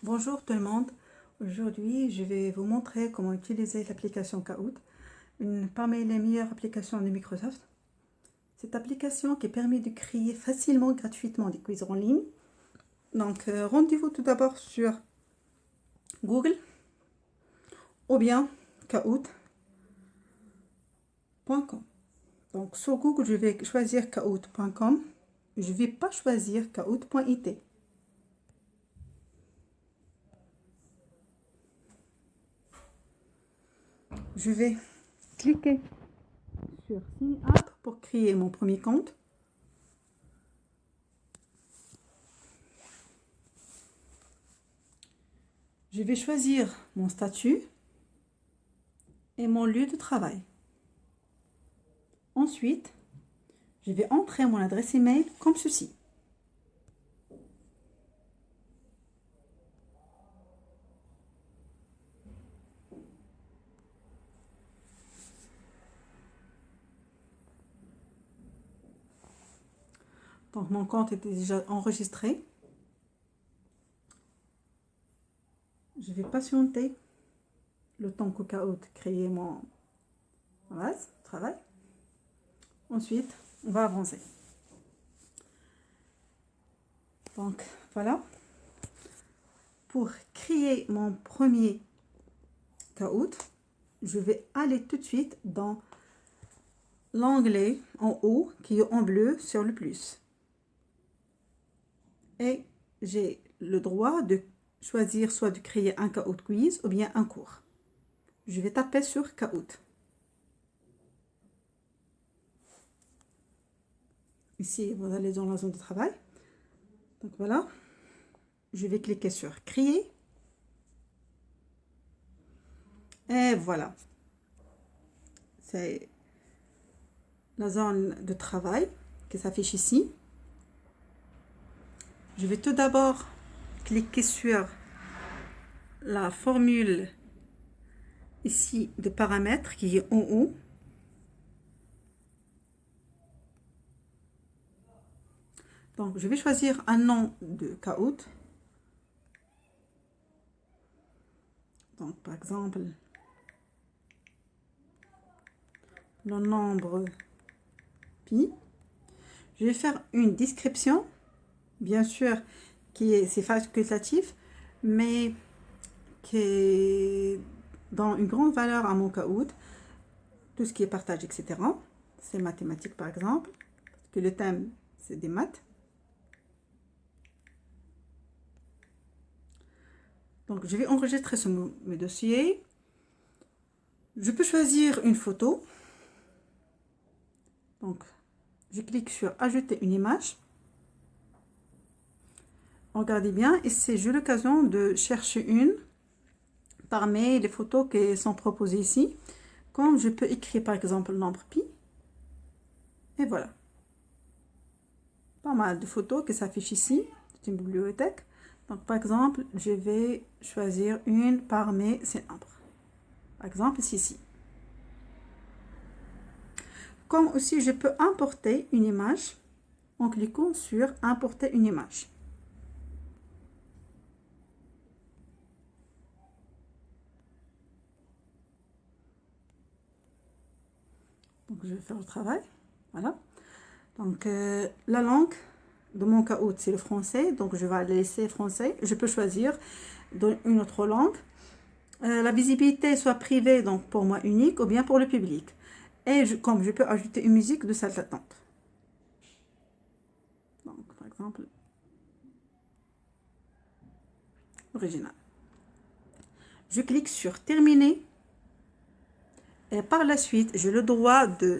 Bonjour tout le monde, aujourd'hui je vais vous montrer comment utiliser l'application Kahoot, une parmi les meilleures applications de Microsoft. Cette application qui permet de créer facilement, gratuitement des quiz en ligne. Donc rendez-vous tout d'abord sur Google ou bien kahoot.com. Donc sur Google je vais choisir kahoot.com, je ne vais pas choisir kahoot.it. Je vais cliquer sur Sign Up pour créer mon premier compte. Je vais choisir mon statut et mon lieu de travail. Ensuite, je vais entrer mon adresse email comme ceci. Donc mon compte est déjà enregistré. Je vais patienter le temps que Kahoot crée mon base de travail. Ensuite, on va avancer. Donc voilà. Pour créer mon premier Kahoot, je vais aller tout de suite dans l'onglet en haut qui est en bleu sur le plus. Et j'ai le droit de choisir soit de créer un Kahoot quiz ou bien un cours. Je vais taper sur Kahoot. Ici, vous allez dans la zone de travail. Donc voilà. Je vais cliquer sur créer. Et voilà. C'est la zone de travail qui s'affiche ici. Je vais tout d'abord cliquer sur la formule ici de paramètres qui est en haut. Donc, je vais choisir un nom de Kahoot. Donc, par exemple, le nombre pi. Je vais faire une description, bien sûr, c'est facultatif, mais qui donne une grande valeur à mon Kahoot. Tout ce qui est partage, etc. C'est mathématiques, par exemple, parce que le thème, c'est des maths. Donc, je vais enregistrer mes dossiers. Je peux choisir une photo. Donc, je clique sur ajouter une image. Regardez bien, ici j'ai l'occasion de chercher une parmi les photos qui sont proposées ici. Comme je peux écrire par exemple le nombre pi. Et voilà. Pas mal de photos qui s'affichent ici. C'est une bibliothèque. Donc par exemple, je vais choisir une parmi ces nombres. Par exemple, ici. Comme aussi, je peux importer une image en cliquant sur importer une image. Donc, je vais faire le travail. Voilà. Donc, la langue de mon Kahoot, c'est le français. Donc, je vais laisser français. Je peux choisir une autre langue. La visibilité soit privée, donc pour moi unique, ou bien pour le public. Et comme je peux ajouter une musique de salle d'attente. Donc, par exemple, original. Je clique sur terminer. Et par la suite, j'ai le droit de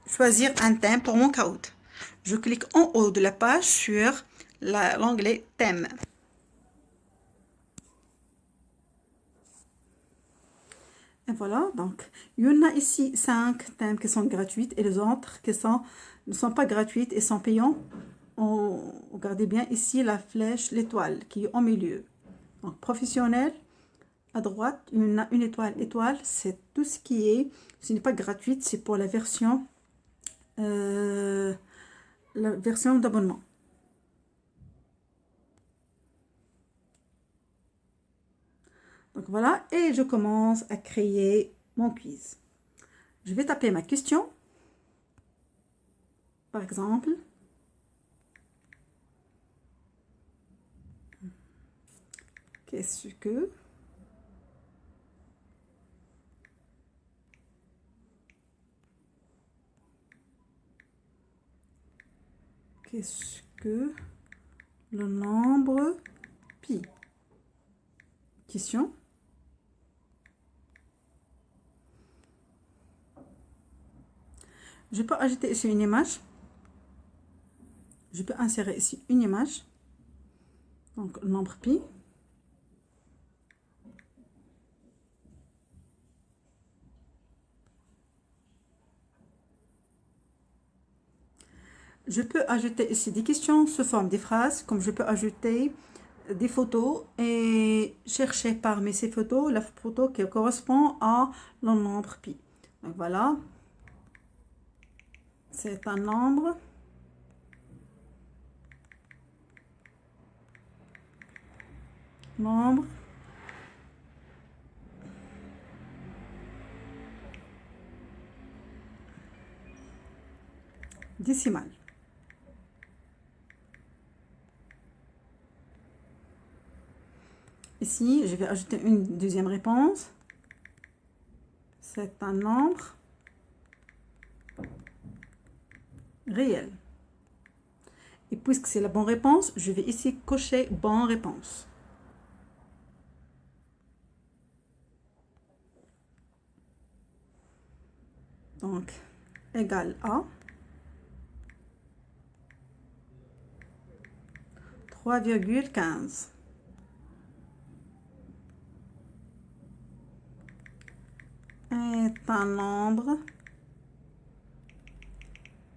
choisir un thème pour mon Kahoot. Je clique en haut de la page sur l'onglet thème. Et voilà, donc il y en a ici 5 thèmes qui sont gratuits et les autres qui ne sont pas gratuits et sont payants. Regardez bien ici la flèche, l'étoile qui est au milieu. Donc professionnel, à droite, une étoile, c'est tout ce qui est, ce n'est pas gratuit, c'est pour la version d'abonnement. Donc voilà, et je commence à créer mon quiz. Je vais taper ma question. Par exemple, qu'est-ce que le nombre pi? Question. Je peux ajouter ici une image. Je peux insérer ici une image. Donc, le nombre pi. Je peux ajouter ici des questions sous forme des phrases, comme je peux ajouter des photos et chercher parmi ces photos la photo qui correspond à le nombre pi. Donc voilà, c'est un nombre décimal. Ici, je vais ajouter une deuxième réponse. C'est un nombre réel. Et puisque c'est la bonne réponse, je vais ici cocher bonne réponse. Donc, égal à 3,15. Est un nombre,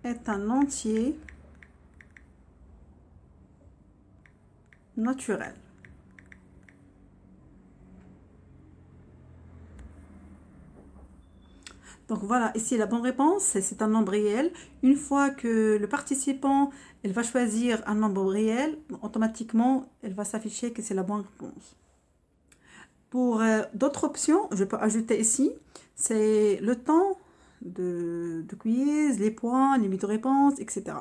est un entier naturel. Donc voilà, ici la bonne réponse, c'est un nombre réel. Une fois que le participant, elle va choisir un nombre réel, automatiquement, elle va s'afficher que c'est la bonne réponse. Pour d'autres options, je peux ajouter ici, c'est le temps de quiz, les points, limite de réponse, etc.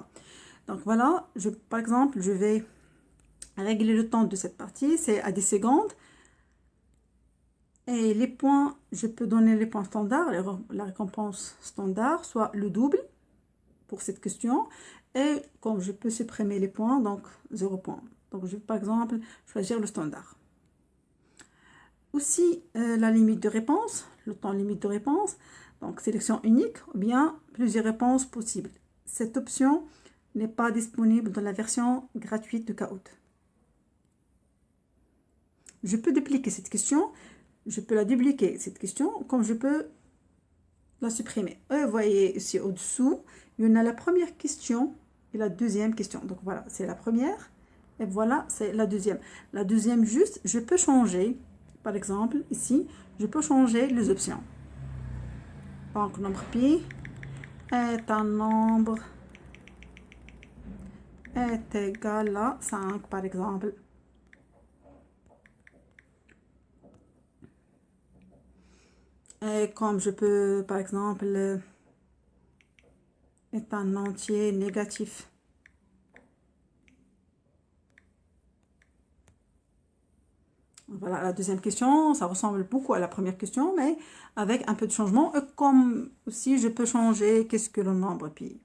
Donc voilà, par exemple, je vais régler le temps de cette partie, c'est à 10 secondes. Et les points, je peux donner les points standards, la récompense standard, soit le double pour cette question. Et comme je peux supprimer les points, donc 0 points. Donc je vais par exemple choisir le standard. Aussi la limite de réponse, le temps limite de réponse, donc sélection unique ou bien plusieurs réponses possibles. Cette option n'est pas disponible dans la version gratuite de Kahoot. Je peux dupliquer cette question, je peux la dupliquer cette question, comme je peux la supprimer. Et vous voyez ici au-dessous, il y en a la première question et la deuxième question. Donc voilà, c'est la première et voilà, c'est la deuxième. La deuxième, juste, je peux changer. Par exemple, ici, je peux changer les options. Donc, nombre pi est un nombre est égal à 5, par exemple. Et comme je peux, par exemple, est un entier négatif. Voilà, la deuxième question, ça ressemble beaucoup à la première question, mais avec un peu de changement. Et comme aussi, je peux changer qu'est-ce que le nombre pi.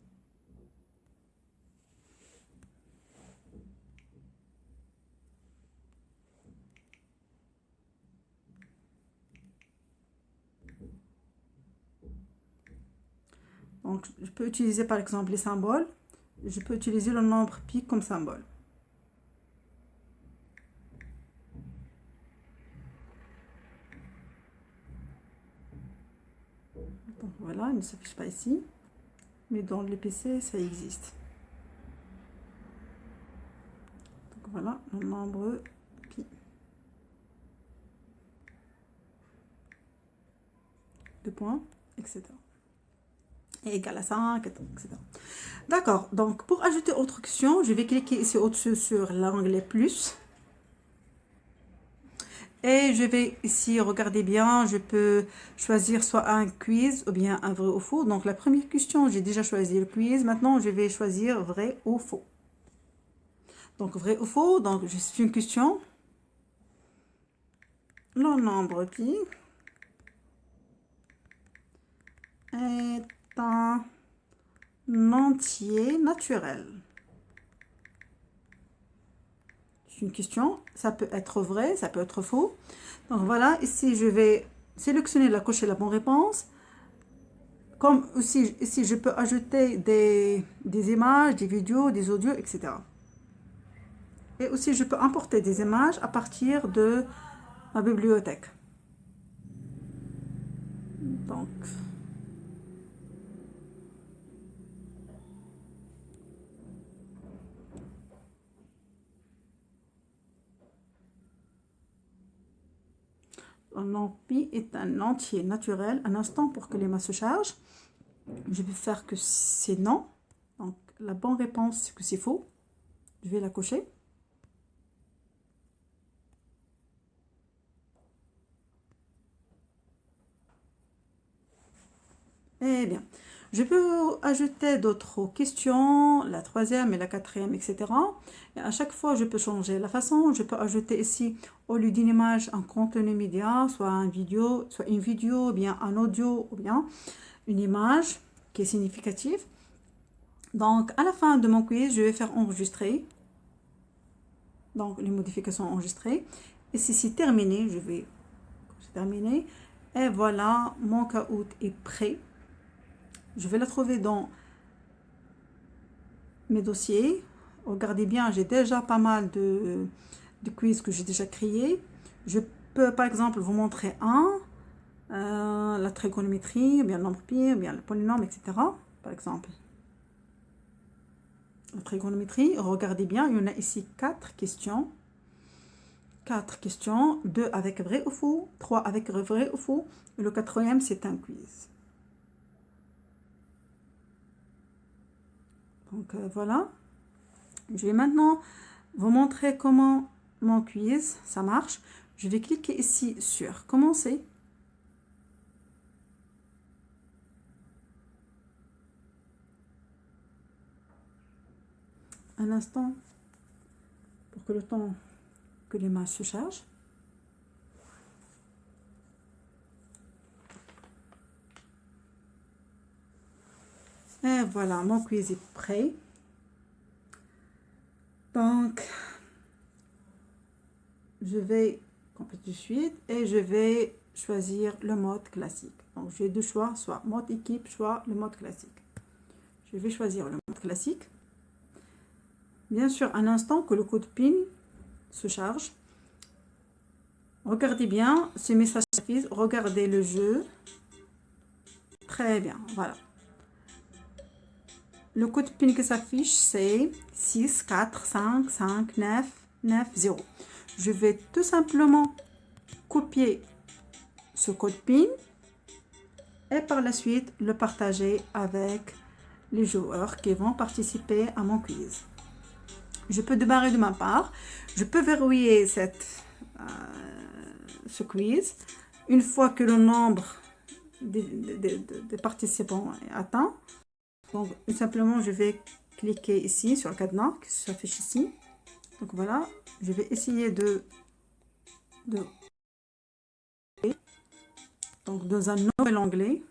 Donc, je peux utiliser par exemple les symboles. Je peux utiliser le nombre pi comme symbole. Donc voilà, il ne s'affiche pas ici. Mais dans le PC, ça existe. Donc voilà, le nombre pi. Deux points, etc. Et égal à 5, etc. D'accord, donc pour ajouter autre question, je vais cliquer ici au-dessus sur l'onglet plus. Et je vais ici, regardez bien, je peux choisir soit un quiz ou bien un vrai ou faux. Donc la première question, j'ai déjà choisi le quiz. Maintenant, je vais choisir vrai ou faux. Donc vrai ou faux, donc c'est une question. Le nombre pi est un entier naturel. C'est une question, ça peut être vrai, ça peut être faux. Donc voilà, ici je vais sélectionner la cocher la bonne réponse. Comme aussi, ici je peux ajouter des images, des vidéos, des audios, etc. Et aussi je peux importer des images à partir de ma bibliothèque. Donc, un ampli est un entier naturel. Un instant pour que les mains se chargent. Je vais faire que c'est non. Donc la bonne réponse, c'est que c'est faux. Je vais la cocher. Eh bien, je peux ajouter d'autres questions, la troisième et la quatrième, etc. Et à chaque fois, je peux changer la façon. Je peux ajouter ici, au lieu d'une image, un contenu média, soit une vidéo, ou bien un audio, ou bien une image qui est significative. Donc, à la fin de mon quiz, je vais faire enregistrer. Donc, les modifications enregistrées. Et si c'est terminé, je vais terminer. Et voilà, mon Kahoot est prêt. Je vais la trouver dans mes dossiers. Regardez bien, j'ai déjà pas mal de quiz que j'ai déjà créés. Je peux par exemple vous montrer la trigonométrie, ou bien le nombre pi, ou bien le polynôme, etc. Par exemple. La trigonométrie, regardez bien, il y en a ici 4 questions. 4 questions, 2 avec vrai ou faux, 3 avec vrai ou faux, et le quatrième c'est un quiz. Donc voilà. Je vais maintenant vous montrer comment mon quiz, ça marche. Je vais cliquer ici sur commencer. Un instant pour que le temps que les mains se chargent. Et voilà, mon quiz est prêt. Donc, je vais compléter tout de suite et je vais choisir le mode classique. Donc, j'ai deux choix, soit mode équipe, soit le mode classique. Je vais choisir le mode classique. Bien sûr, un instant que le code PIN se charge. Regardez bien, ce message s'affiche. Regardez le jeu. Très bien, voilà. Le code PIN qui s'affiche, c'est 6, 4, 5, 5, 9, 9, 0. Je vais tout simplement copier ce code PIN et par la suite le partager avec les joueurs qui vont participer à mon quiz. Je peux démarrer de ma part. Je peux verrouiller ce quiz. Une fois que le nombre des participants est atteint, donc tout simplement je vais cliquer ici sur le cadenas qui s'affiche ici. Donc voilà, je vais essayer donc dans un nouvel onglet.